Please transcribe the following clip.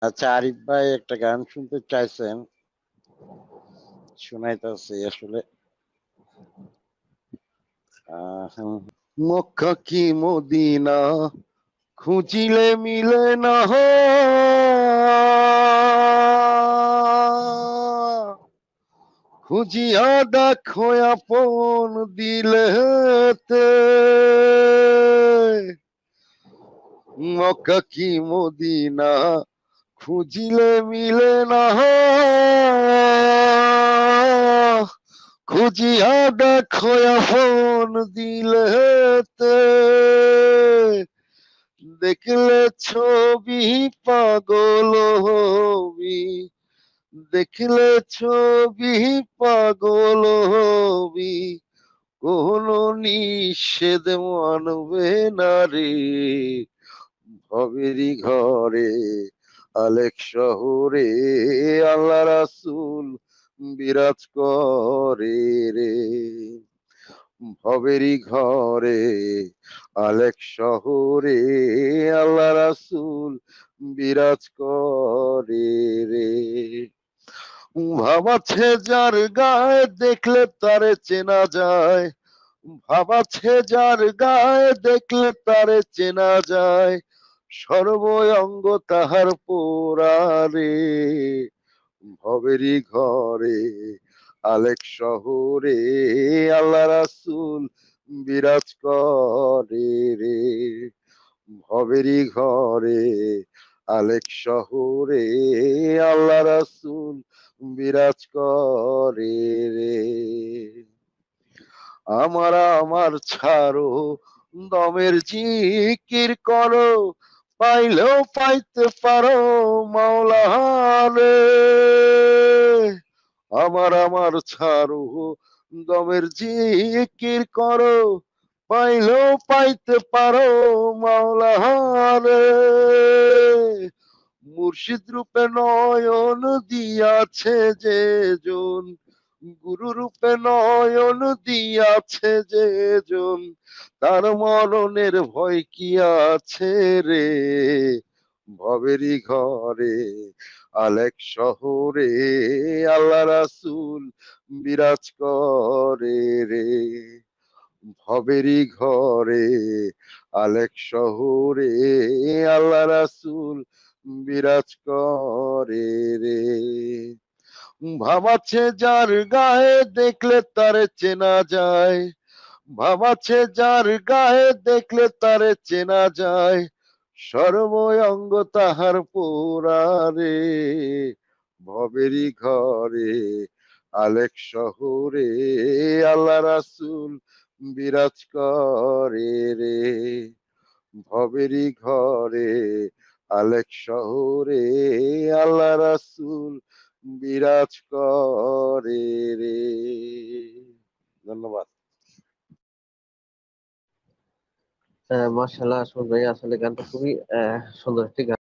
আচ্ছা, আরিফ ভাই একটা গান শুনতে চাইছেন, শুনাইতেছি আসলে। হুম। মক্কা কি মদিনা খুঁজিলে মিলে না খুঁজিয়া দেখো আপন দিলেতে, মক্কা কি মদিনা খুঁজিলে মিলে না খুঁজিয়া দেখো আপন দিলেতে, দেখলে ছবি পাগল হবি, দেখলে ছবি পাগল হবি, কোনো নিষেধ মানবে না রে। ভবেরই ঘরে আলেক শহরে আল্লাহ রাসূল বিরাজ করে রে। ভবেরই ঘরে আলেক শহরে আল্লাহ রাসূল বিরাজ করে রে। ভাবাছে যার গায়ে দেখলে তারে চেনা যায়, ভাবাছে যার গায়ে দেখলে তারে চেনা যায়, সর্বঙ্গ তাহার পোড়ারে। ভবেরই ঘরে আলেক শহরে আল্লাহ রাসূল বিরাজ করে রে। ভবেরই ঘরে আলেক শহরে আল্লাহ রাসূল বিরাজ করে রে। আমার ছাড়ো দমের জিকির করো, পাইলেও পাইতে পারো মাওলারে। আমার ছাড়ো দমের জিকির করো, পাইলেও পাইতে পারো মাওলারে। মুর্শিদ রূপে নয়ন দিয়াছে যে জন, গুরু রূপে নয়ন দিয়াছে যে জন, তার মরণের ভয় কি আছে রে। ভবেরই ঘরে আলেক শহরে আল্লাহ রাসূল বিরাজ করে রে। ভবেরই ঘরে আলেক শহরে আল্লাহ রাসূল বিরাজ করে রে। ভাবাছে যার গায়ে দেখলে তারে চেনা যায়, ভাবাছে যার গায়ে দেখলে তারে চেনা যায়, সর্বঙ্গ তাহার পোড়ারে। ভবেরই ঘরে আলেক শহরে আল্লাহ রাসূল বিরাজ করে রে। ভবেরই ঘরে আলেক শহরে আল্লাহ রাসূল বিরাজ করে রে। ধন্যবাদ। মাশাআল্লাহ, আসল ভাই আসলে গানটা খুবই সুন্দর একটি গান।